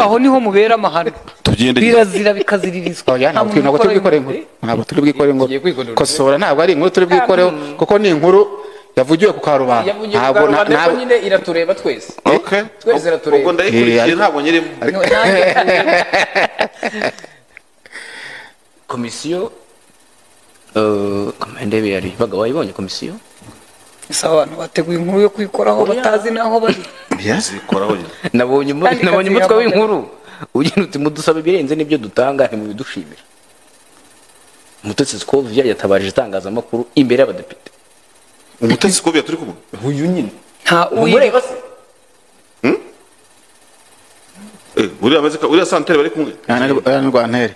aho niho mubera amahano birazira bikaziririzwa ntabwo turi bwikore inkuru ntabwo turi bwikore inkuru kosora ntabwo ari inkuru turi bwikoreho kuko ni inkuru yavugiwe ku karubanda ntabwo nyine iratureba twese twese iratureba ubwo ndayikurikiye ntabwo nyirimo komisiyo komandebe yari baga wayibonye komisiyo sawa abantu bateguye inkuru yo kwikoraho batazi naho bari zikoraho nabonye umutwe w'inkuru ugira uti mudusabe birenze n'ibyo dutanga ntimubidushimira Mutesi Scovia yatabaje itangazamakuru imbere y'abadepite Mutesi Scovia turi kumwe uyu nyine nta umureba se uriya santere bari kumwe ni Rwantere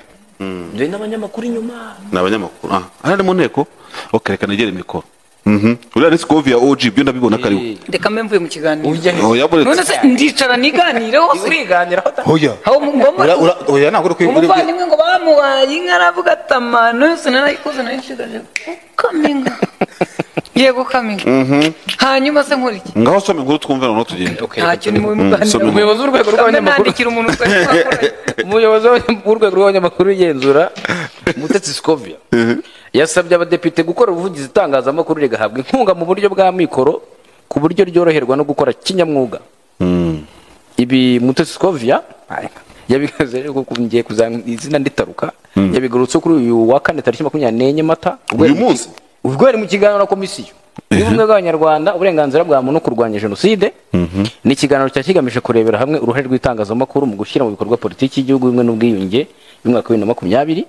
njye n'abanyamakuru inyuma n'abanyamakuru ari mu nteko reka negere mikoro uriya ni Scovia OG byo ndabibona ko ari we reka mbe mvuye mu kiganiro none se ndicara niganireho uriganiraho oya ntabwo uri kwigura umuvandimwe ngo bamuhaye inka aravuga ati amano yose narayikoze nayishigaje gukaminga ngiye gukaminga hanyuma se nkora iki ngaho some inkuru twumve noneho tugende ntacyo ni mu muganiro umuyobozi w'urwego rw'abanyamakuru umuyobozi w'urwego rw'abanyamakuru igenzura Mutesi Scovia yasabye abadepite gukora ubuvugizi itangazamakuru rigahabwa inkunga mu buryo bwa mikoro ku buryo ryoroherwa no gukora kinyamwuga ibi Mutesi Scovia yabikaze rero ngiye kuzana izina nditaruka yabigarutse kuri uyu wa 4 tariki 24 Mata uyu munsi ubwo ari mu kiganiro na komisiyo y'ubumwe bw'abanyarwanda uburenganzira bwa muntu kurwanya jenoside ni ikiganiro cyakigamije kurebera hamwe uruhare rw'itangazamakuru mu gushyira mu bikorwa politiki y'igihugu bimwe n'ubwiyunge y'umwaka wa 2020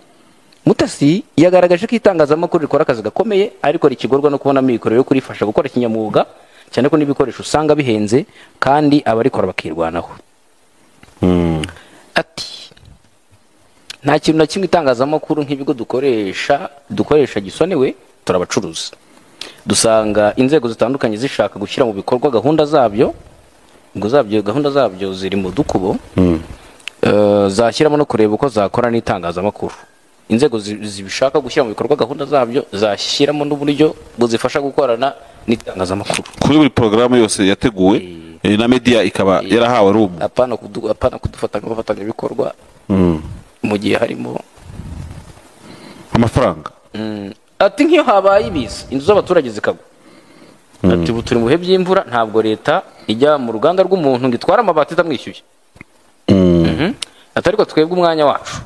Mutesi yagaragaje ko itangazamakuru rikora akazi gakomeye ariko rikigorwa no kubona mikoro yo kurifasha gukora kinyamwuga cyane ko n'ibikoresho usanga bihenze kandi abarikora bakirwanaho ati nta kintu na kimwe itangazamakuru nk'ibigo dukoresha gisonewe turabacuruza dusanga inzego zitandukanye zishaka gushyira mu bikorwa gahunda zabyo ziri mu dukubo zashyiramo no kureba uko zakora n'itangazamakuru inzego zibishaka gushyira mu bikorwa gahunda zabyo zashyiramo n'uburyo buzifasha gukorana n'itangazamakuru kuri buri porogaramu yose yateguwe na media ikaba yarahawe rubu apana kudufata nk'abafatanyabikorwa mu gihe harimo amafaranga ati nk'iyo habaye ibiza inzu z'abaturage zikagwa ati ubu turi mu bihe by'imvura ntabwo leta ijya mu ruganda rw'umuntu ngo itware amabati itamwishyuye ati ariko twebwe umwanya wacu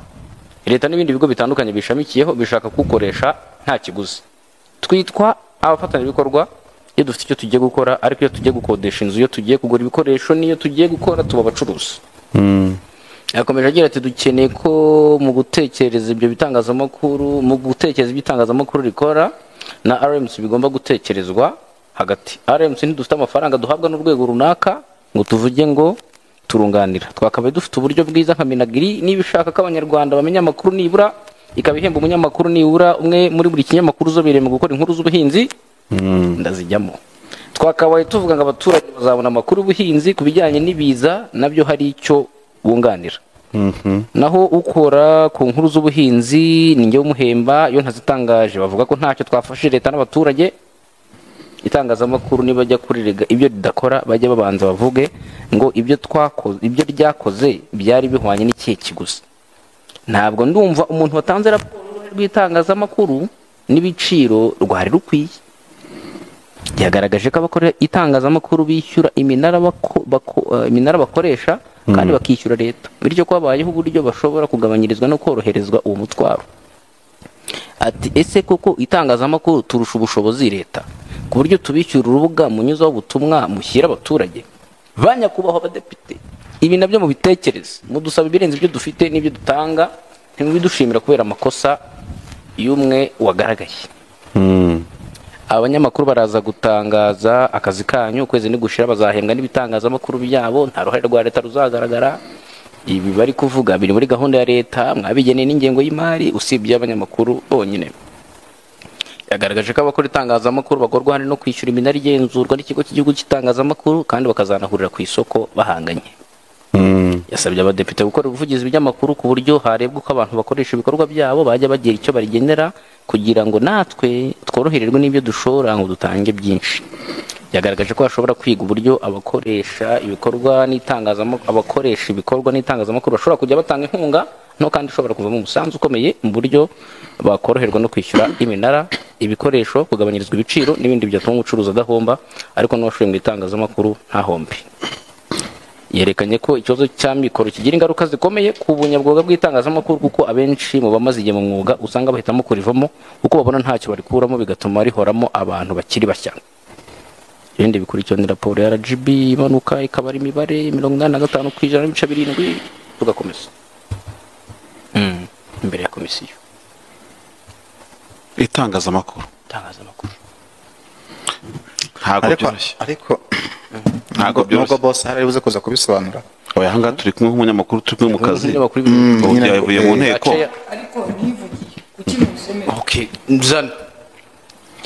leta n'ibindi bigo bitandukanye bishamikiyeho bishaka kuwukoresha nta kiguzi twitwa abafatanyabikorwa iyo dufite icyo tugiye gukora ariko iyo tugiye gukodesha inzu iyo tugiye kugura ibikoresho n'iyo tugiye gukora tuba abacuruzi yakomeje agira ati dukeneye ko mu gutekereza ibyo bitangazamakuru rikora na RMC bigomba gutekerezwa hagati RMC ntidufite amafaranga duhabwa n'urwego runaka ngo tuvuge ngo turunganira twakabaye dufite uburyo bwiza nka Minagiri niba ishaka ko abanyarwanda bamenya amakuru nibura ikaba ihemba umunyamakuru nibura umwe muri buri kinyamakuru uzobereye mu gukora inkuru z'ubuhinzi ndazijyamo twakabaye tuvuga ngo abaturage bazabona amakuru y'ubuhinzi ku bijyanye n'ibiza nabyo hari icyo bunganira naho ukora ku nkuru z'ubuhinzi ni njye umuhemba iyo ntazitangaje bavuga ko ntacyo twafashe leta n'abaturage itangazamakuru niba ajya kurirega ibyo ridakora bajya babanza bavuge ngo ibyo ryakoze byari bihwanye n'ikihe kiguzi ntabwo ndumva umuntu watanze raporo rw'itangazamakuru n'ibiciro rwari rukwiye yagaragaje ko abakora itangazamakuru bishyura iminara bakoresha kandi bakishyura leta bityo ko habayeho uburyo bashobora kugabanyirizwa no koroherezwa uwo mutwaro ati ese koko itangazamakuru turusha ubushobozi leta ku buryo tubishyura urubuga munyuzaho ubutumwa mushyira abaturage banyakubahwa abadepite ibi nabyo mubitekereze mudusaba ibirenze ibyo dufite n'ibyo dutanga ntimubidushimira kubera amakosa y'umwe wagaragaye abanyamakuru baraza gutangaza akazi kanyu ukwezi nigushira bazahembwa n'ibitangazamakuru byabo nta ruhare rwa leta ruzagaragara ibi bari kuvuga biri muri gahunda ya leta mwabigeneye n'ingengo y'imari usibye abanyamakuru bonyine yagaragaje ko abakora itangazamakuru bagorwa hari no kwishyura iminara igenzurwa n'ikigo cy'igihugu cy'itangazamakuru kandi bakazanahurira ku isoko bahanganye yasabye abadepite gukora ubuvugizi by'amakuru ku buryo harebwa uko abantu bakoresha ibikorwa byabo bajya bagira icyo barigenera kugira ngo natwe tworohererwe n'ibyo dushora ngo dutange byinshi yagaragaje ko hashobora kwiga uburyo abakoresha ibikorwa n'itangazamakuru bashobora kujya batanga inkunga no kandi ishobora kuvamo umusanzu ukomeye mu buryo bakoroherwa no kwishyura iminara ibikoresho kugabanyirizwa ibiciro n'ibindi byatuma umucuruzi adahomba ariko n'uwashoye mu itangazamakuru ntahombe. Yerekanye ko ikibazo cya mikoro kigira ingaruka zikomeye ku bunyabwoga bw'itangazamakuru kuko abenshi mu bamaze igihe mu mwuga usanga bahitamo kurivamo kuko babona ntacyo barikuramo bigatuma rihoramo abantu bakiri bashya. Ibindi bikurikirana raporo ya RGB imanuka ikaba ari imibare 85% tugakomeza imbere ya komisiyo itangazamakuru ntabwo byoroshye ariko ntabwo byoroshye nubwo boss hari buze kuza kubisobanura. oya hanga turi kumwe nk'umunyamakuru turi kumwe mu kazi yavuye mu nteko ariko nivugiye kuki musomera okay nzana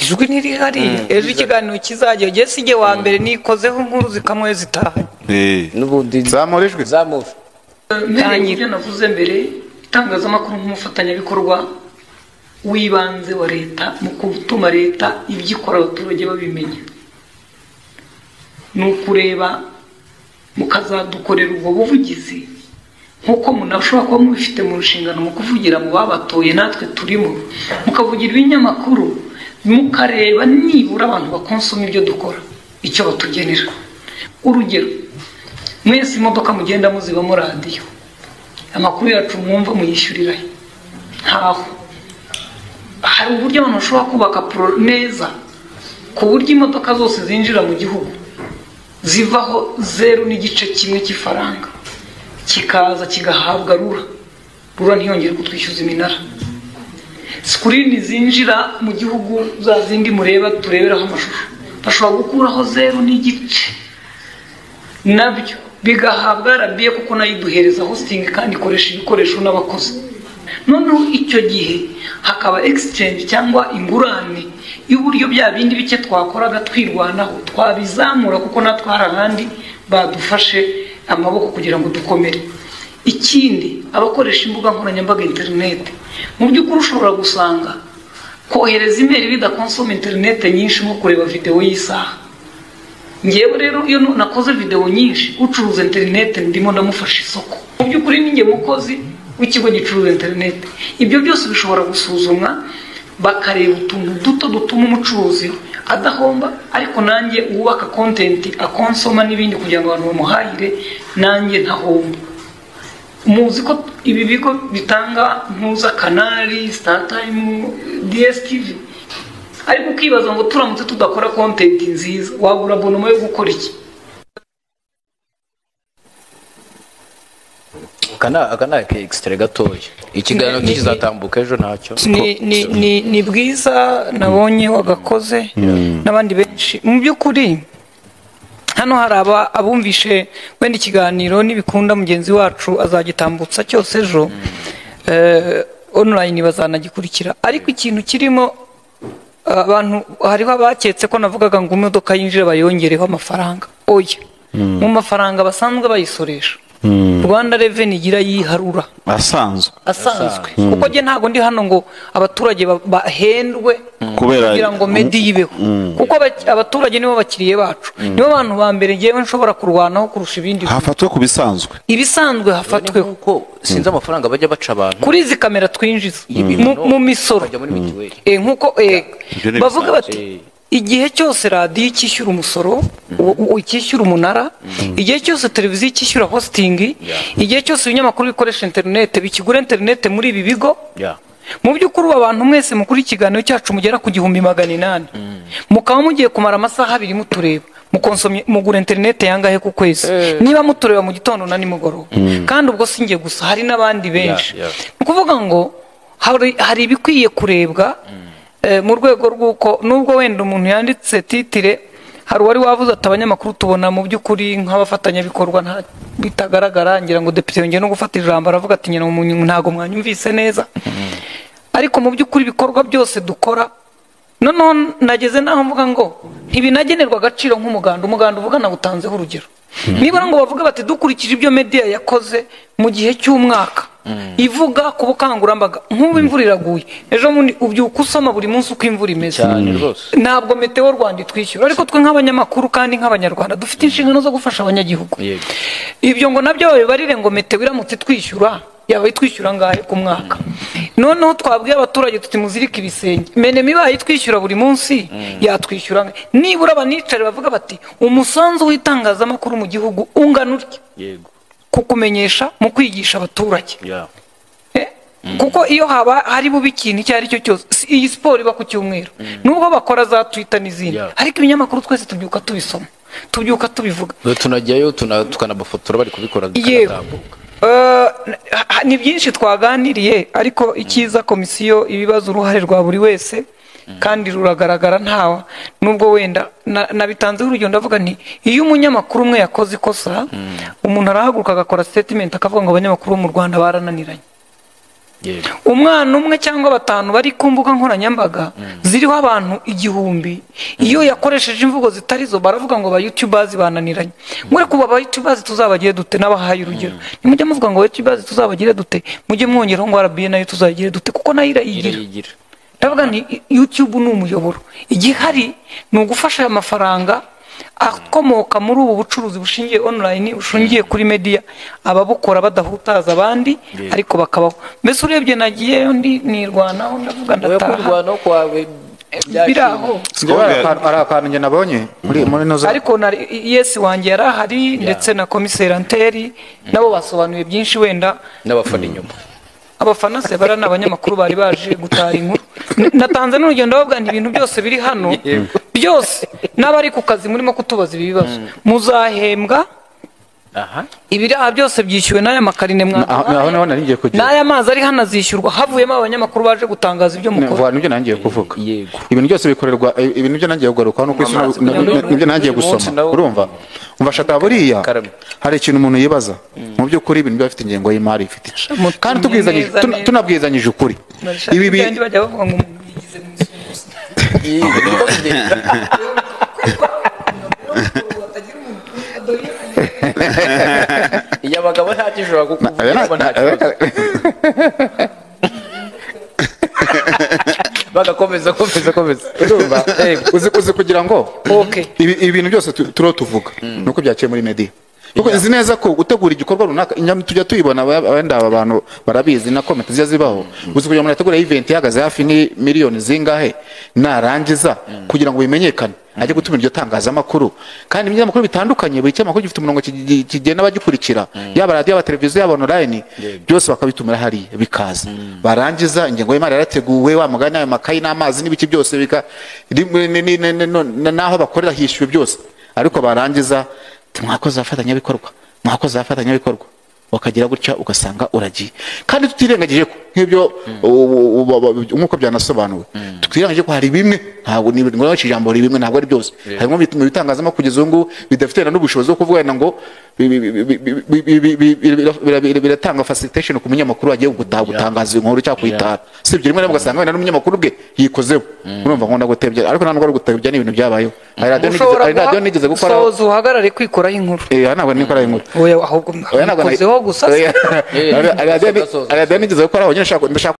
ijwi ntirihari ejo ikiganiro kizajya ugeze sijye wa mbere nikozeho inkuru zikamwe zitahanye n'ubundi zamura ijwi ibyo navuze mbere itangazamakuru nk'umufatanyabikorwa w'ibanze wa leta mu gutuma leta ibyo ikora abaturage babimenya ni ukureba mukazadukorera ubwo buvugizi nk'uko munashobora kuba mubifite mu nshingano mu kuvugira mu babatoye natwe turimo mukavugira ibinyamakuru mukareba nibura abantu bakonsoma ibyo dukora icyo batugenera. Urugero mwese imodoka mugenda muzibamo radiyo amakuru yacu mwumva muyishyurira ntaho hari uburyo abantu bashobora kubaka neza ku buryo imodoka zose zinjira mu gihugu zivaho 0.1 cy'ifaranga kikaza kigahabwa rura ntiyongere kutwishyuza iminara. Screen zinjira mu gihugu za zindi mureba tureberaho amashusho bashobora gukuraho 0.1 nabyo bigahabwa RBA kuko nayo iduhereza hosting kandi ikoresha ibikoresho n'abakozi. Noneho icyo gihe hakaba exchange cyangwa ingurane y'uburyo bya bindi bike twakoraga twirwanaho twabizamura kuko natwe hari ahandi badufashe amaboko kugira ngo dukomere. Ikindi abakoresha imbuga nkoranyambaga internet mu by'ukuri ushobora gusanga kohereza email bidakonsoma internet nyinshi nko kureba video y'isaha. Ngewe rero iyo nakoze video nyinshi ucuruza internet ndimo ndamufasha isoko. Mu by'ukuri ninge mukozi w'ikigo gicuruza internet. Ibyo byose bishobora gusuzumwa bakareba utuntu duto dutuma umucuruzi adahomba ariko nanjye wubaka content akonsoma n'ibindi kugira ngo abantu bamuhahire nanjye ntahomba. Muzi ko ibi bigo bitanga mpuza kanali StarTime DSTV ariko ukibaza ngo turamutse tudakora content nziza wabura bonoma yo gukora iki? akana extra gatoya ikiganiro kizatambuka ejo ntacyo ni bwiza nabonye wagakoze n'abandi benshi mu by'ukuri. Hano hari abumvishe wenda ikiganiro nibikunda mugenzi wacu azagitambutsa cyose ejo online bazanagikurikira ariko ikintu kirimo abantu hariho abaketse ko navugaga ngo imodoka yinjire bayongereho amafaranga oya mu mafaranga basanzwe bayisoresha Rwanda Revenue igira yiharura asanzwe kuko je ntago ndi hano ngo abaturage bahendwe kugira ngo medi yibeho kuko abaturage nibo bakiriye bacu nibo bantu ba mbere ngewe nshobora kurwanaho kurusha ibindi hafatwe ku bisanzwe ibisanzwe hafatwe kuko sinzi amafaranga bajya baca abantu kuri izi kamera twinjiza mu misoro nkuko bavuga bati igihe cyose radiyo ikishyura umusoro ikishyura umunara igihe cyose televiziyo ikishyura hosting igihe cyose ibinyamakuru bikoresha internet bikigura internet muri ibi bigo mu by'ukuri abantu mwese mukuri ikiganiro cyacu mugera ku 1800 mukaba mugiye kumara amasaha 2 mutureba mukonsomye mugura internet yangahe ku kwezi niba mutureba mu gitondo na nimugoroba kandi ubwo singe gusa hari n'abandi benshi nukuvuga ngo hari ibikwiye kurebwa mu rwego rw'uko nubwo wenda umuntu yanditse titire hari wari wavuze atabanyamakuru tubona mu by'ukuri nk'abafatanyabikorwa nta bitagaragara ngira ngo depite yongeye no gufata ijambo aravuga ati nyina umuntu ntago mwanyumvise neza ariko mu by'ukuri ibikorwa byose dukora noneho nageze naho mvuga ngo ntibinagenerwa agaciro nk'umuganda uvuga na gutanzeho urugero nibura ngo bavuga bati dukurikije ibyo media yakoze mu gihe cy'umwaka ivuga ku bukangurambaga nk'ubu imvura iraguye ejo bundi ubyuka usoma buri munsi uko imvura imeze ntabwo Meteo Rwanda itwishyura ariko twe nk'abanyamakuru kandi nk'abanyarwanda dufite inshingano zo gufasha abanyagihugu ibyo ngo nabyo babibarire ngo Meteo iramutse twishyura yaba itwishyura ngahe ku mwaka noneho twabwiye abaturage tuti muzirike ibisenge mene mibaye itwishyura buri munsi yatwishyura nibura abanicare bavuga bati umusanzu w'itangazamakuru mu gihugu ungana utya kukumenyesha mu kwigisha abaturage kuko iyo haba hari bubi ikintu icyo ari cyo cyose iyi siporo iba ku cyumweru nubwo bakora za Twitter n'izindi ariko ibinyamakuru twese tubyuka tubisoma tubyuka tubivuga tunajyayo tukanabafotora bari kubikora bikatambuka ni byinshi twaganiriye ariko ikiza komisiyo ibibazo uruhare rwa buri wese kandi ruragaragara ntawa nubwo wenda nabitanzeho urugero ndavuga nti iyo umunyamakuru umwe yakoze ikosa umuntu arahaguruka agakora statement akavuga ngo abanyamakuru bo mu Rwanda barananiranye umwana umwe cyangwa batanu bari ku mbuga nkoranyambaga ziriho abantu 1000 iyo yakoresheje imvugo zitari zo baravuga ngo ba YouTubers bananiranye muri kuba ba YouTubers tuzabagiye dute nabahaye urugero nimujye muvuga ngo YouTubers tuzabagire dute mujye mwongeraho ngo RBA nayo tuzagire dute kuko nayo irayigira ndavuga ni YouTube ni umuyoboro igihari ni ugufasha amafaranga akomoka muri ubu bucuruzi bushingiye online bushingiye kuri media ababukora badahutaza abandi ariko bakabaho mbese urebye nagiye ndi nirwanaho ndavuga ndataha kurwanaho kwawe biraho ari akantu njye nabonye muri noza ariko yes wanjye yarahari ndetse na komiseri Anteri nabo basobanuye byinshi wenda n'abafana inyuma abafana se barana abanyamakuru bari baje gutara inkuru natanze n'urugendo bavuga nti ibintu byose biri hano byose n'abari ku kazi murimo kutubaza ibi bibazo muzahembwa ibiraha byose byishyuwe n'aya makarine n'aya mazi ari hano azishyurwa havuyemo abanyamakuru baje gutangaza ibyo mukora nibyo nangiye kuvuga ibintu byose bikorerwa ibintu byo nangiye kugaruka no kwisi nibyo nangiye gusoma urumva umva buriya hari ikintu umuntu yibaza mu by'ukuri ibintu biba bifite ingengo y'imari ifite kandi tunabwizanyije ukuri ibi bajya bavuga ngo umuntu yigize mu iyo abagabo nta kishobora kukuvuga nta kibazo bagakomeza urumva uzi kugira ngo ibintu byose tuvuga nuko byaciye muri media kuko nzi neza ko gutegura igikorwa runaka tujya tuyibona abandi aba bantu barabizi na comment ziya zibaho uzi kugira ngo nategura event ihagaze hafi ni miliyoni zingahe narangiza kugira ngo bimenyekane ajye gutuma iryo tangazamakuru kandi ibinyamakuru bitandukanye buri cyamakuru gifite umurongo kigenda bagikurikira yaba radio yaba televiziyo yaba online byose bakabitumira hari bikaza barangiza ingengo y'imari yarateguwe wa mugana ayo makayi n'amazi n'ibiki byose bika naho bakorera hishyuwe byose ariko barangiza mwakoze afatanyabikorwa wakagira gutya ugasanga uragiye kandi tutirengagije ko nk'ibyo nk'uko byanasobanuwe tutirengagije ko hari bimwe ntabwo ngo ijambo ari bimwe ntabwo ari byose harimo bituma bitangazamakuru kugeza ubu bidafite n'ubushobozi bwo kuvuga ngo biratanga facilitation ku munyamakuru agiye gutangaza inkuru cyangwa kuyitara si ibyo rimwe na rimwe ugasanga wenda n'umunyamakuru bwe yikozeho urumva ngo ndagutebya ariko ntabwo ari gutebya n'ibintu byabayeho hari radio nigeze gukora soza uhagarare kwikoraho inkuru ntabwo nikoraho inkuru oya ahubwo nikozeho gusa radio nigeze gukora aho nyine ndashaka